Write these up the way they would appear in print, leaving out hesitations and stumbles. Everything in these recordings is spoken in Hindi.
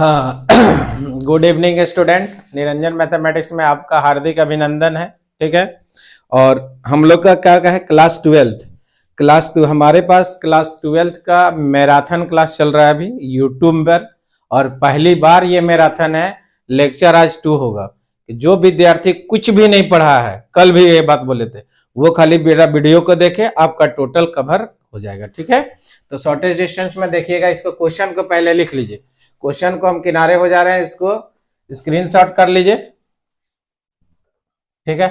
हाँ। Good evening student. Niranjan mathematics में आपका हार्दिक अभिनंदन है। ठीक है। और हम लोग का क्या है, क्लास ट्वेल्थ हमारे पास क्लास ट्वेल्थ का मैराथन क्लास चल रहा है अभी यूट्यूब पर। और पहली बार ये मैराथन है, लेक्चर आज 2 होगा। जो विद्यार्थी कुछ भी नहीं पढ़ा है, कल भी ये बात बोले थे, वो खाली मेरा वीडियो को देखे, आपका टोटल कवर हो जाएगा। ठीक है। तो शॉर्टेज डिस्टेंस में देखिएगा, इसको क्वेश्चन को पहले लिख लीजिए। क्वेश्चन को हम किनारे हो जा रहे हैं, इसको स्क्रीनशॉट कर लीजिए। ठीक है।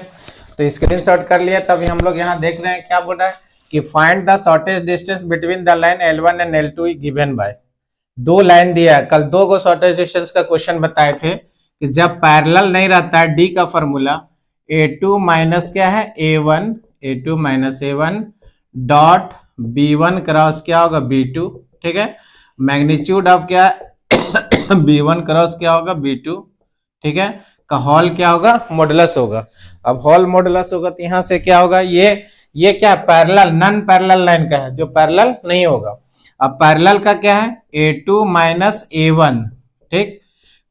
तो स्क्रीनशॉट कर लिया। तभी हम लोग यहाँ देख रहे हैं क्या बोल रहा है कि find the shortage distance between the line L1 and L2 given by. 2 line दिया है। कल 2 को शॉर्टेज डिस्टेंस का क्वेश्चन बताए थे कि जब पैरेलल नहीं रहता है, डी का फॉर्मूला A2 माइनस क्या है A1, A2 minus A1 dot B1 cross क्या होगा B2। ठीक है। मैग्नीट्यूड ऑफ क्या B1 क्रॉस क्या होगा B2। ठीक है। का हॉल क्या होगा, मॉडुलस होगा। अब हॉल मॉडुलस होगा तो यहां से क्या होगा, ये क्या पैरेलल, नॉन पैरेलल लाइन का है, जो पैरेलल नहीं होगा। अब पैरेलल का क्या है A2 माइनस A1। ठीक।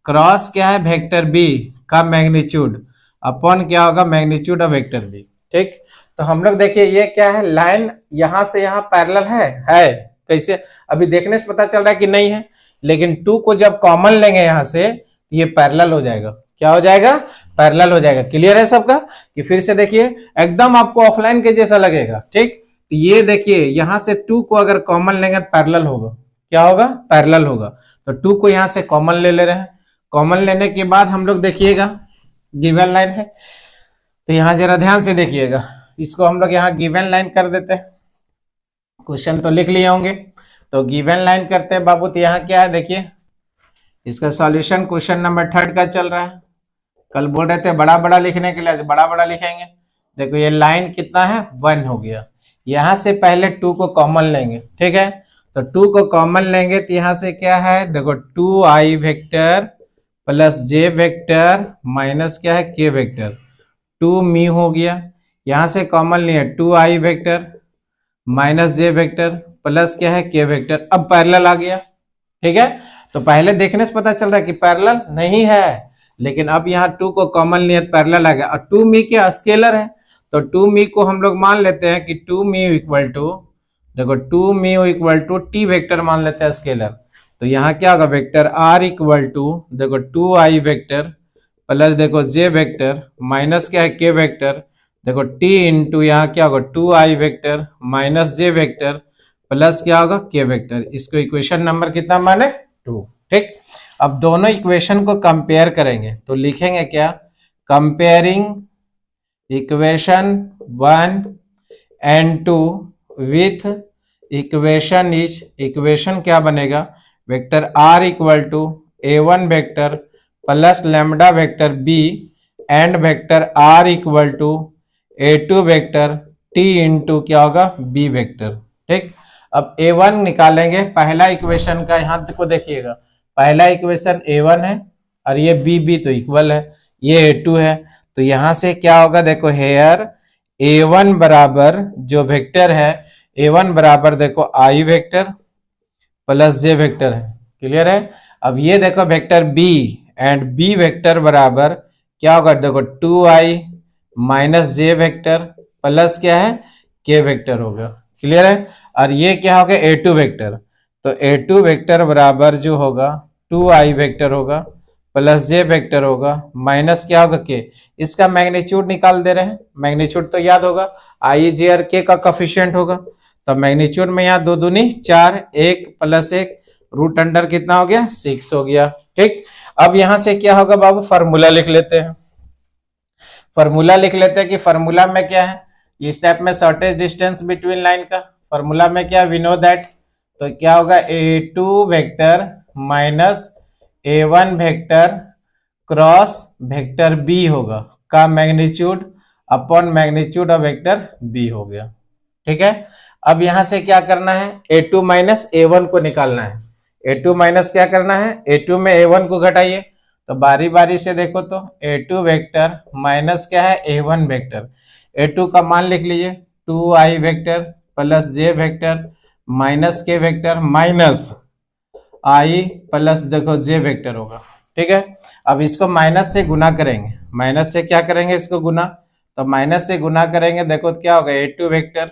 क्रॉस क्या है वेक्टर B का मैग्नीट्यूड अपॉन क्या होगा मैग्नीट्यूड ऑफ वेक्टर B। ठीक। तो हम लोग देखिए ये क्या है, लाइन यहां से यहां पैरेलल है। कैसे, अभी देखने से पता चल रहा है कि नहीं है, लेकिन 2 को जब कॉमन लेंगे यहां से, ये पैरेलल हो जाएगा। क्या हो जाएगा, पैरेलल हो जाएगा। क्लियर है सबका कि फिर से देखिए, एकदम आपको ऑफलाइन के जैसा लगेगा। ठीक। तो ये देखिए यहां से 2 को अगर कॉमन लेंगे तो पैरेलल होगा। क्या होगा, पैरेलल होगा। तो 2 को यहां से कॉमन ले रहे हैं। कॉमन लेने के बाद हम लोग देखिएगा गिवन लाइन है, तो यहां जरा ध्यान से देखिएगा। इसको हम लोग यहाँ गिवन लाइन कर देते हैं। क्वेश्चन तो लिख लिए होंगे, तो गिवन लाइन करते हैं बाबू। तो यहाँ क्या है देखिए, इसका सॉल्यूशन क्वेश्चन नंबर 3 का चल रहा है। कल बोल रहे थे बड़ा बड़ा लिखने के लिए, बड़ा बड़ा लिखेंगे। देखो ये लाइन कितना है 1 हो गया। यहां से पहले 2 को कॉमन लेंगे। ठीक है। तो 2 को कॉमन लेंगे तो यहां से क्या है, देखो 2i vector plus j vector minus क्या है k वेक्टर, 2 मी हो गया। यहां से कॉमन लिया 2i vector minus j vector plus क्या है k वेक्टर। अब पैरेलल आ गया। ठीक है। तो पहले देखने से पता चल रहा है कि पैरेलल नहीं है, लेकिन अब यहाँ 2 को कॉमन लिया तो पैरेलल आ गया। और 2 मी क्या स्केलर है, तो 2 मी को हम लोग मान लेते हैं कि 2 मी इक्वल टू, देखो 2 मी इक्वल टू टी वेक्टर मान लेते हैं स्केलर। तो यहाँ क्या होगा वेक्टर r इक्वल टू देखो 2i वेक्टर प्लस देखो j वेक्टर माइनस क्या है k वेक्टर, देखो t इंटू यहाँ क्या होगा 2i vector minus j vector plus क्या होगा k वेक्टर। इसको इक्वेशन नंबर कितना माने 2। ठीक। अब दोनों इक्वेशन को कंपेयर करेंगे तो लिखेंगे क्या, comparing equation 1 and 2 with equation क्या बनेगा, vector r equal to A1 vector plus lambda vector b and vector r equal to A2 vector t into क्या होगा b वेक्टर। ठीक। अब A1 निकालेंगे, पहला इक्वेशन का यहाँ को देखिएगा, पहला इक्वेशन A1 है और ये b तो इक्वल है, ये A2 है। तो यहां से क्या होगा, देखो हेयर A1 बराबर जो वेक्टर है A1 बराबर देखो i vector plus j vector है। क्लियर है। अब ये देखो vector b and b vector बराबर क्या होगा, देखो 2i minus j vector plus क्या है k वेक्टर होगा। क्लियर है। और ये क्या होगा A2 वेक्टर, तो A2 वेक्टर बराबर जो होगा 2i वेक्टर होगा प्लस j वेक्टर होगा माइनस क्या होगा k। इसका मैग्नीट्यूड निकाल दे रहे हैं। मैग्नीट्यूड तो याद होगा i j और k का कोफिशिएंट होगा। तो मैग्नीट्यूड में यहाँ 2 दूनी 4, 1 प्लस 1 रूट अंडर कितना हो गया 6 हो गया। ठीक। अब यहां से क्या होगा बाबू, फार्मूला लिख लेते हैं। फार्मूला लिख लेते हैं कि फार्मूला में क्या है, इस टाइप में शॉर्टेज डिस्टेंस बिटवीन लाइन का फार्मूला में क्या, वी नो दैट। तो क्या होगा A2 vector minus A1 vector cross vector B होगा का magnitude upon magnitude of vector B हो गया। ठीक है। अब यहां से क्या करना है, A2 माइनस A1 को निकालना है। A2 माइनस क्या करना है, A2 में A1 को घटाइए। तो बारी बारी से देखो तो A2 वेक्टर माइनस क्या है A1 वेक्टर, A2 का मान लिख लीजिए 2i vector plus j vector minus k vector minus i plus देखो जे वेक्टर होगा, ठीक है। अब इसको माइनस से गुना करेंगे, माइनस से क्या करेंगे इसको गुना, तो माइनस से गुना करेंगे, देखो क्या होगा A2 vector,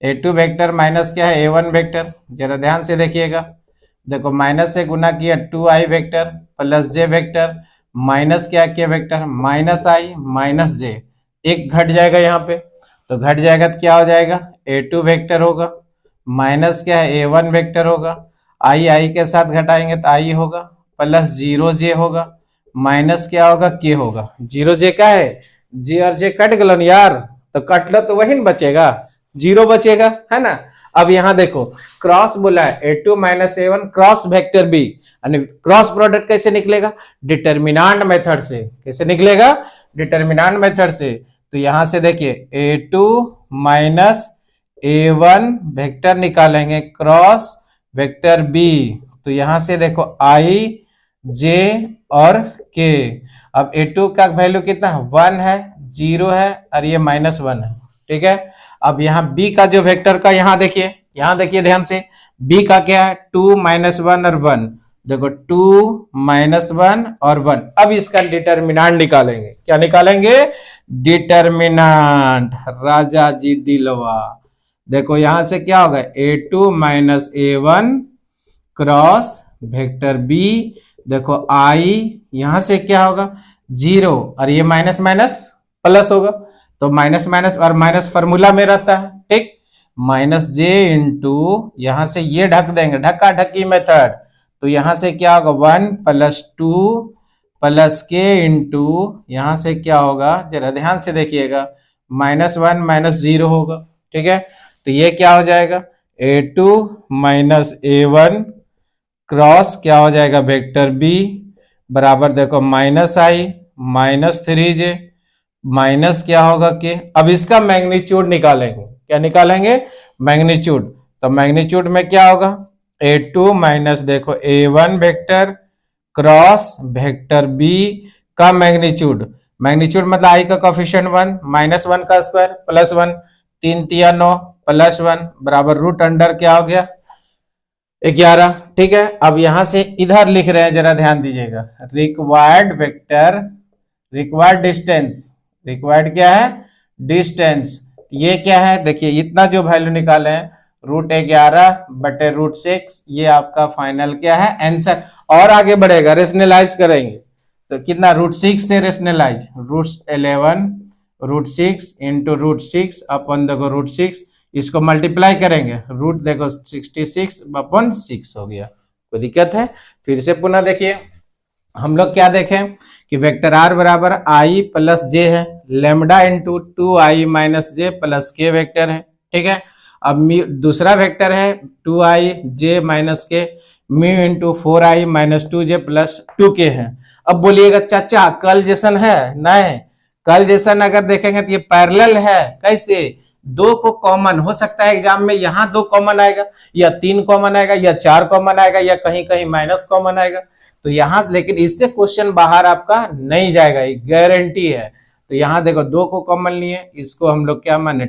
A2 vector minus क्या है ए1 वेक्टर, जरा ध्यान से देखिएगा, देखो माइनस से गुना किया 2i वेक्टर प्लस जे वेक्टर माइनस क्या के वेक्टर माइनस आई माइनस जे, एक घट जाएगा यहाँ पे, तो घट जाएगा तो क्या हो जाएगा ए2 वेक्टर होगा माइनस क्या है ए1 वेक्टर होगा, आई के साथ घटाएंगे तो आई होगा प्लस 0j होगा माइनस क्या होगा के होगा, 0j का है जी और जे कट गलन यार, तो कटला तो वही बचेगा, 0 बचेगा है ना। अब यहां देखो क्रॉस बोला है a2 minus a1 cross vector b, cross product कैसे निकलेगा, डिटर्मिनांट मेथड से, कैसे निकलेगा डिटर्मिनांट मेथड से। तो यहां से देखिए ए2 माइनस ए1 वेक्टर निकालेंगे क्रॉस वेक्टर बी, तो यहां से देखो आई जे और के, अब ए2 का वैल्यू कितना 1 है 0 है और ये -1 है, ठीक है। अब यहाँ b का जो वेक्टर का यहाँ देखिए ध्यान से, b का क्या है 2 -1 और 1, देखो 2 -1 और 1। अब इसका डिटर्मिनांट निकालेंगे, क्या निकालेंगे डिटर्मिनांट, राजा जी दिलवा। देखो यहां से क्या होगा a2 minus a1 cross vector b, देखो i यहां से क्या होगा 0 और ये माइनस माइनस प्लस होगा, तो माइनस माइनस और माइनस फार्मूला में रहता है, ठीक, माइनस जे इंटू यहां से ये ढक देंगे, ढक्का ढक्की मेथड, तो यहां से क्या होगा 1 प्लस 2 प्लस के इंटू यहां से क्या होगा जरा ध्यान से देखिएगा -1 -0 होगा, ठीक है। तो ये क्या हो जाएगा a2 माइनस a1 क्रॉस क्या हो जाएगा वेक्टर b बराबर देखो -i -3j माइनस क्या होगा के। अब इसका मैग्नीट्यूड निकालेंगे, क्या निकालेंगे मैग्नीट्यूड, तो मैग्नीट्यूड में क्या होगा a2 माइनस देखो a1 vector cross vector b का मैग्नीट्यूड, मैग्नीट्यूड मतलब i का कोफिशिएंट 1 -1 का स्क्वायर प्लस 1 3 तिया 9 प्लस 1 बराबर रूट अंडर क्या हो गया 11, ठीक है। अब यहां से इधर लिख रहे हैं जरा ध्यान दीजिएगा, required vector required distance, required क्या है डिस्टेंस, ये क्या है देखिए इतना जो वैल्यू निकाले हैं √11/√6, ये आपका फाइनल क्या है आंसर। और आगे बढ़ेगा रेशनलाइज करेंगे तो कितना √6 से रेशनलाइज √11√6 इंटू √6 अपन देखो √6, इसको मल्टीप्लाई करेंगे रूट देखो 66/6 हो गया, कोई दिक्कत है। फिर से पुनः देखिए हम लोग क्या देखें कि वेक्टर आर बराबर आई प्लस जे है, लेमडा इंटू 2i माइनस जे प्लस के वेक्टर है, ठीक है। अब दूसरा वेक्टर है 2i जे माइनस के mu into 4i minus 2j plus 2k है। अब बोलिएगा चाचा कल जैसन है, नहीं कल जैसन अगर देखेंगे तो ये पैरेलल है, कैसे दो को कॉमन हो सकता है एग्जाम में, यहाँ 2 कॉमन आएगा या 3 कॉमन आएगा या 4 कॉमन आएगा या कहीं कहीं माइनस कॉमन आएगा, तो यहाँ लेकिन इससे क्वेश्चन बाहर आपका नहीं जाएगा, ये गारंटी है। तो यहाँ देखो 2 को कॉमन लिए, इसको हम लोग क्या माने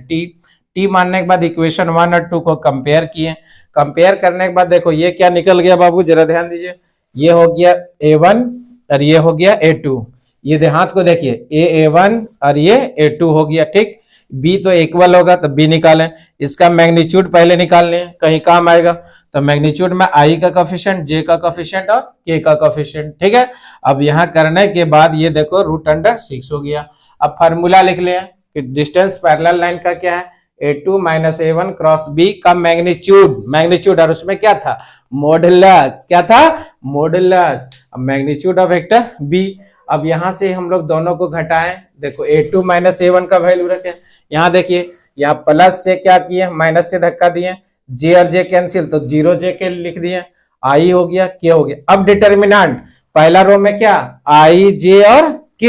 टी मानने के बाद इक्वेशन 1 और 2 को कंपेयर किए, कंपेयर करने के बाद देखो ये क्या निकल गया बाबू जरा ध्यान दीजिए, ये हो गया a1 और ये हो गया a2, ये देहात को देखिए a1 और ये a2 हो गया, ठीक। b तो इक्वल होगा तो b निकालें, इसका मैग्नीट्यूड पहले निकाल लें कहीं काम आएगा, तो मैग्नीट्यूड में i का कोफिशिएंट j का कोफिशिएंट और k का कोफिशिएंट, ठीक है। अब यहाँ करने के बाद ये देखो √6 हो गया। अब फार्मूला लिख लिया कि डिस्टेंस पैरेलल लाइन का क्या है a2 minus a1 cross b का मैग्नीट्यूड और उसमें क्या था मॉडुलस, क्या था मॉडुलस, अब मैग्नीट्यूड ऑफ वेक्टर b। अब यहां से हम लोग दोनों को घटाएं, देखो a2 माइनस a1 का वैल्यू रखें, यहाँ देखिए यहाँ प्लस से क्या किए माइनस से धक्का दिए, j और j कैंसिल तो 0j के लिख दिए, i हो गया k हो गया। अब डिटर्मिनेंट पहला रो में क्या i j और k,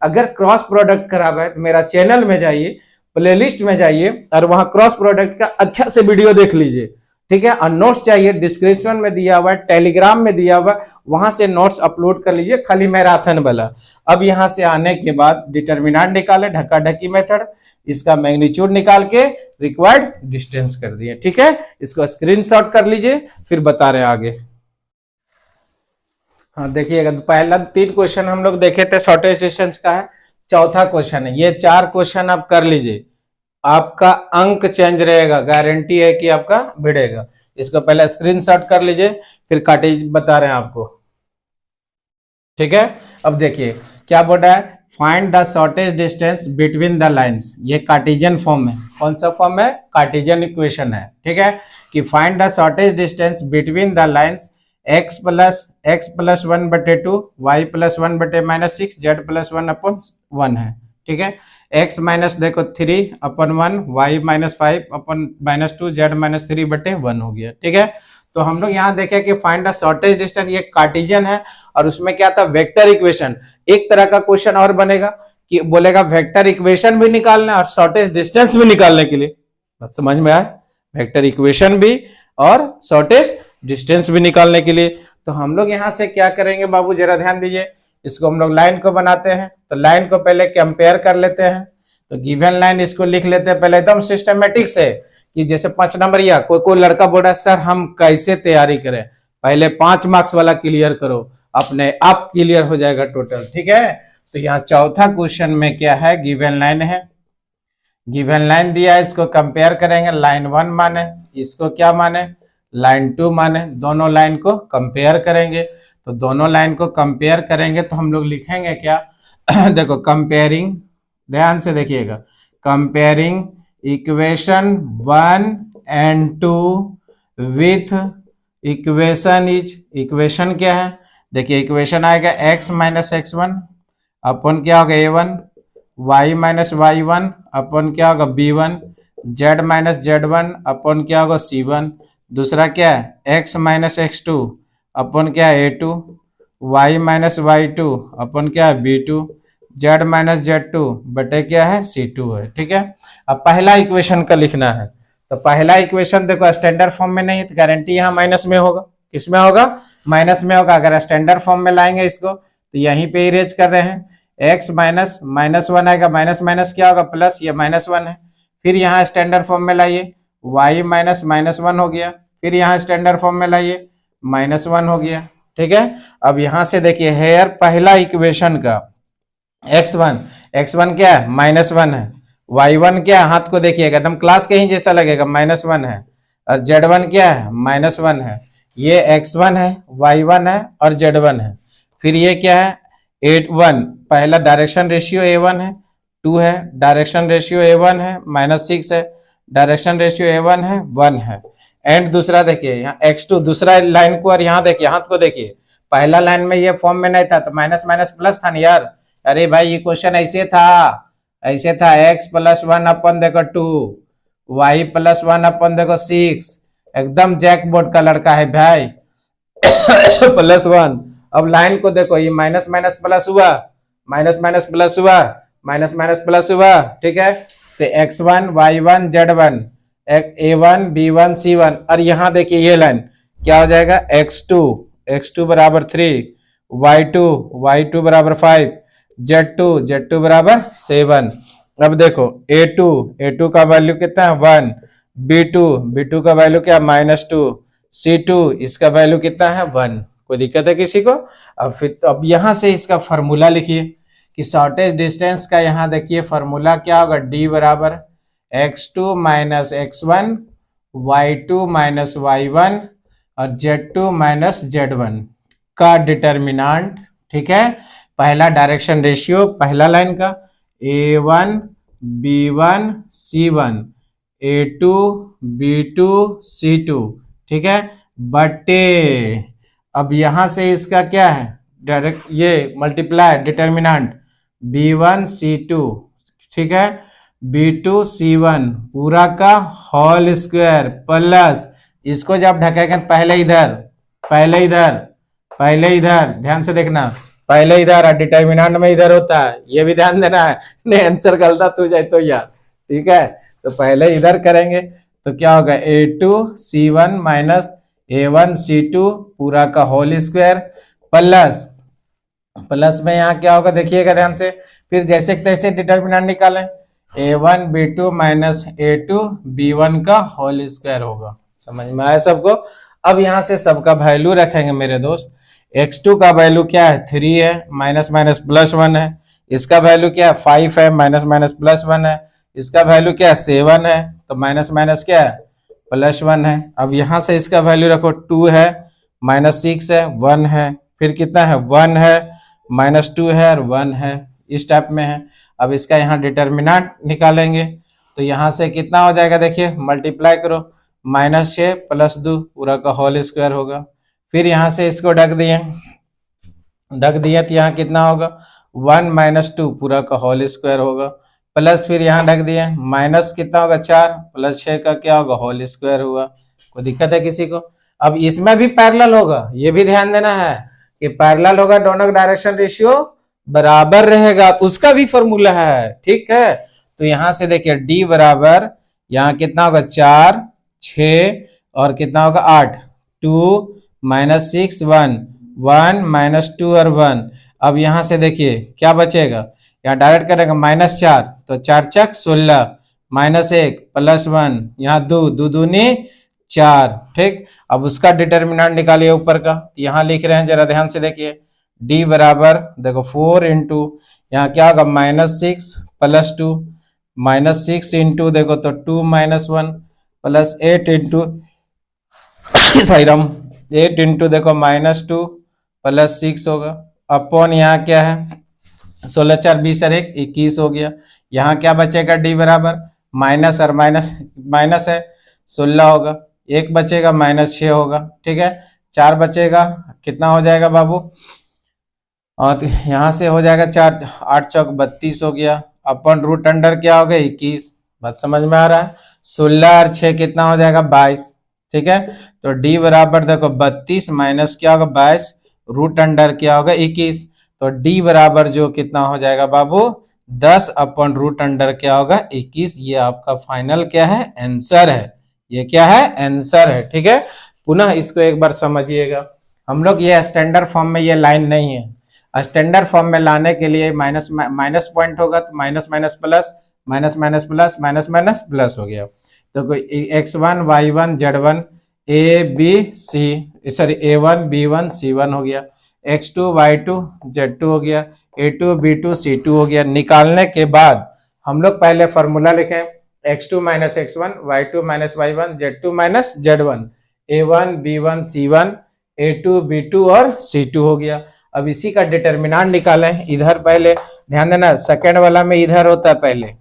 अगर क्रॉस प्रोडक्ट खराब है तो मेरा चैनल में जाइए प्लेलिस्ट में जाइए और वहां क्रॉस प्रोडक्ट का अच्छा से वीडियो देख लीजिए, ठीक है। और नोट्स चाहिए डिस्क्रिप्शन में दिया हुआ है, टेलीग्राम में दिया हुआ है, वहां से नोट्स अपलोड कर लीजिए खाली मैराथन वाला। अब यहां से आने के बाद डिटर्मिनेंट निकाले ढक्का ढक्की मेथड, इसका मैग्नीट्यूड निकाल के रिक्वायर्ड डिस्टेंस कर दिए, ठीक है। इसको स्क्रीनशॉट कर लीजिए फिर बता रहे हैं आगे। हाँ देखिएगा, पहला 3 क्वेश्चन हम लोग देखे थे शॉर्टेज डिस्टेंस का है, चौथा क्वेश्चन है ये। 4 क्वेश्चन आप कर लीजिए, आपका अंक चेंज रहेगा, गारंटी है कि आपका भिड़ेगा। इसको पहले स्क्रीनशॉट कर लीजिए, फिर काटे बता रहे हैं आपको, ठीक है। अब देखिए क्या बोल रहा है, find the shortage distance between the lines. ये कार्टेशियन फॉर्म है, कौन सा फॉर्म है, कार्टेशियन इक्वेशन है, ठीक है। कि find the shortage distance between the lines x plus 1/2 y plus 1/-6 z plus 1/1 है, ठीक है। x माइनस देखो 3/1 y माइनस 5/-2 z माइनस 3/1 हो गया, ठीक है। तो हम लोग यहाँ देखें कि फाइंड द शॉर्टेज डिस्टेंस, ये कार्टेशियन है और उसमें क्या था, वेक्टर इक्वेशन। एक तरह का क्वेश्चन और बनेगा कि बोलेगा वेक्टर इक्वेशन भी निकालना और शॉर्टेज डिस्टेंस भी निकालने के लिए, बात समझ में आया, वेक्टर इक्वेशन भी और शॉर्टेज डिस्टेंस भी निकालने के लिए। तो हम लोग यहां से क्या करेंगे बाबू, जरा ध्यान दीजिए, इसको हम लोग लाइन को बनाते हैं। तो लाइन को पहले कंपेयर कर लेते हैं। तो गिवन लाइन इसको लिख लेते हैं पहले एकदम सिस्टमेटिक से, कि जैसे 5 नंबर या कोई लड़का बोल रहा है सर हम कैसे तैयारी करें, पहले 5 मार्क्स वाला क्लियर करो, अपने आप क्लियर हो जाएगा टोटल, ठीक है। तो यहाँ चौथा क्वेश्चन में क्या है, गिवन लाइन है, गिवन लाइन दिया है, इसको कंपेयर करेंगे, लाइन 1 माने, इसको क्या माने, लाइन 2 माने, दोनों लाइन को कंपेयर करेंगे। तो दोनों लाइन को कंपेयर करेंगे तो हम लोग लिखेंगे क्या देखो कंपेयरिंग, ध्यान से देखिएगा, comparing equation 1 and 2 with equation equation क्या है, देखिए इक्वेशन आएगा x माइनस x1 अपन क्या होगा a1, y माइनस y1 अपन क्या होगा b1, z माइनस z1 अपन क्या होगा c1, दूसरा क्या है x माइनस x2 अपन क्या है a2, y माइनस y2 अपन क्या है b2, z माइनस z2 बटे क्या है c2 है, ठीक है। अब पहला इक्वेशन का लिखना है। तो पहला इक्वेशन देखो स्टैंडर्ड फॉर्म में नहीं है तो गारंटी यहाँ माइनस में होगा, किसमें होगा, माइनस में होगा। अगर स्टैंडर्ड फॉर्म में लाएंगे इसको तो यहीं पे इरेज कर रहे हैं, x माइनस -1 आएगा, माइनस माइनस क्या होगा प्लस, ये -1 है। फिर यहाँ स्टैंडर्ड फॉर्म में लाइए, y माइनस -1 हो गया, फिर यहाँ स्टैंडर्ड फॉर्म में लाइए -1 हो गया, ठीक है। अब यहाँ से देखिए हेयर पहला इक्वेशन का x1 क्या है -1 है, y1 क्या है, हाथ को देखिएगा एकदम क्लास के ही जैसा लगेगा, -1 है, और z1 क्या है -1 है। ये x1 है, y1 है और z1 है। फिर ये क्या है 8 1, पहला डायरेक्शन रेशियो a1 है, 2 है, डायरेक्शन रेशियो a1 है, -6 है, डायरेक्शन रेशियो a1 है, 1 है। एंड दूसरा देखिए यहाँ x2 दूसरा लाइन को, और यहाँ देखिए हाथ को देखिए, पहला लाइन में ये फॉर्म में नहीं था तो माइनस माइनस प्लस था ना यार, अरे भाई ये क्वेश्चन ऐसे था x प्लस 1 अपन देखो 2, y प्लस 1 अपन देखो 6, एकदम जैक बोर्ड का लड़का है भाई +1। अब लाइन को देखो, ये माइनस माइनस प्लस हुआ, माइनस माइनस प्लस हुआ, माइनस माइनस प्लस हुआ, ठीक है। तो x1 y1 z1 a1 b1 c1, और यहाँ देखिए ये लाइन क्या हो जाएगा x2 बराबर 3, y2 बराबर 5, z2 बराबर 7। अब देखो a2 का वैल्यू कितना है 1, b2 का वैल्यू क्या -2, c2 इसका वैल्यू कितना है 1। कोई दिक्कत है किसी को? अब फिर अब यहां से इसका फॉर्मूला लिखिए कि शॉर्टेज डिस्टेंस का, यहाँ देखिए फॉर्मूला क्या होगा, d बराबर x2 minus x1, y2 minus y1 और z2 माइनस z1 का डिटर्मिनांट, ठीक है। पहला डायरेक्शन रेशियो पहला लाइन का a1 b1 c1, a2 b2 c2, ठीक है, बटे अब यहां से इसका क्या है डायरेक्ट, ये मल्टीप्लाई डिटर्मिनांट b1 c2, ठीक है, b2 c1 पूरा का होल स्क्वायर प्लस, इसको जब ढकेंगे पहले इधर ध्यान से देखना, पहले इधर और डिटर्मिनांट में इधर होता है, ये भी ध्यान देना है, नहीं आंसर गलत हो जाए तो यार, ठीक है। तो पहले इधर करेंगे तो क्या होगा a2 c1 minus a1 c2 पूरा का होल स्क्वायर प्लस में यहाँ क्या होगा देखिएगा ध्यान से, फिर जैसे तैसे डिटर्मिनेंट निकालें, a1 b2 minus a2 b1 का होल स्क्वायर होगा। समझ में आया सबको? अब यहाँ से सबका वैल्यू रखेंगे मेरे दोस्त, x2 का वैल्यू क्या है 3 है, माइनस माइनस प्लस 1 है। इसका वैल्यू क्या है 5 है, माइनस माइनस प्लस 1 है। इसका वैल्यू क्या है 7 है, तो माइनस माइनस क्या है प्लस 1 है। अब यहां से इसका वैल्यू रखो 2 है, माइनस 6 है, 1 है, फिर कितना है 1 है, माइनस 2 है और 1 है, इस टाइप में है। अब इसका यहाँ डिटर्मिनेंट निकालेंगे तो यहाँ से कितना हो जाएगा, देखिए मल्टीप्लाई करो, -6 + 2 पूरा का होल स्क्वायर होगा। फिर यहाँ से इसको ढक दिए तो यहाँ कितना होगा 1 - 2 पूरा का होल स्क्वायर होगा, प्लस फिर यहाँ ढक दिए माइनस कितना होगा 4 + 6 का क्या होगा होल स्क्वायर हुआ। कोई दिक्कत है किसी को? अब इसमें भी पैरेलल होगा, ये भी ध्यान देना है कि पैरेलल होगा, दोनों डायरेक्शन रेशियो बराबर रहेगा, उसका भी फॉर्मूला है, ठीक है। तो यहां से देखिए d बराबर यहाँ कितना होगा 4 6 और कितना होगा 8, 2 - 6 1 1 - 2 और 1। अब यहां से देखिए क्या बचेगा, यहाँ डायरेक्ट करेगा -4 तो 4 चक 16 -1 + 1 यहाँ 2 2 दूनी 4, ठीक। अब उसका डिटर्मिनेंट निकालिए ऊपर का, यहाँ लिख रहे हैं, जरा ध्यान से देखिए d बराबर देखो 4 इंटू यहाँ क्या होगा -6 + 2 -6 इंटू देखो तो 2 - 1 + 8 इंटू साइराम 8 इंटू देखो -2 + 6 होगा, अपॉन यहाँ क्या है 16 4 20 और 1 21 हो गया। यहाँ क्या बचेगा d बराबर माइनस और माइनस है 16 होगा, 1 बचेगा -6 होगा, ठीक है। 4 बचेगा कितना हो जाएगा बाबू, और यहाँ से हो जाएगा 4 8 चौक 32 हो गया, अपन रूट अंडर क्या हो गया 21। बात समझ में आ रहा है? 16 और 6 कितना हो जाएगा 22, ठीक है। तो d बराबर देखो 32 माइनस क्या होगा 22, रूट अंडर क्या होगा 21। तो d बराबर जो कितना हो जाएगा बाबू 10 अपन रूट अंडर क्या होगा 21। ये आपका फाइनल क्या है आंसर है, ये क्या है आंसर है, ठीक है। पुनः इसको एक बार समझिएगा, हम लोग ये स्टैंडर्ड फॉर्म में ये लाइन नहीं है, स्टैंडर्ड फॉर्म में लाने के लिए माइनस माइनस पॉइंट होगा तो minus minus plus minus minus plus minus minus plus हो गया। तो कोई x1 y1 z1 a b c sorry a1 b1 c1 हो गया, x2 y2 z2 हो गया, a2 b2 c2 हो गया। निकालने के बाद हम लोग पहले फॉर्मूला लिखें x2 - x1 y2 - y1 z2 - z1 a1 b1 c1 a2 b2 और c2 हो गया। अब इसी का डिटर्मिनेंट निकालें, इधर पहले ध्यान देना सेकंड वाला में इधर होता है, पहले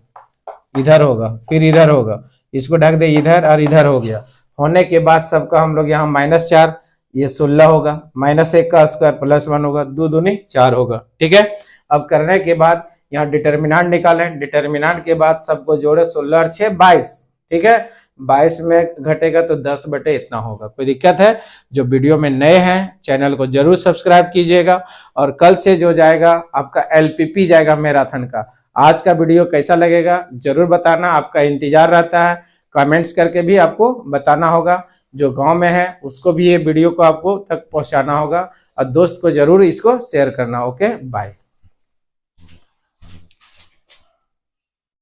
इधर होगा फिर इधर होगा, इसको ढक दे इधर और इधर हो गया। होने के बाद सबका हम लोग यहाँ -4 ये 16 होगा, -1 का स्क्वायर +1 होगा, 2 दूनी 4 होगा, ठीक है। अब करने के बाद यहाँ डिटर्मिनेंट निकालें, डिटर्मिनेंट के बाद सबको जोड़े 16 और 6 22, ठीक है। 22 में घटेगा तो 10 बटे इतना होगा। कोई दिक्कत है? जो वीडियो में नए हैं चैनल को जरूर सब्सक्राइब कीजिएगा, और कल से जो जाएगा आपका LPP जाएगा मैराथन का। आज का वीडियो कैसा लगेगा जरूर बताना, आपका इंतजार रहता है, कमेंट्स करके भी आपको बताना होगा। जो गांव में है उसको भी ये वीडियो को आपको तक पहुंचाना होगा, और दोस्त को जरूर इसको शेयर करना। Okay bye.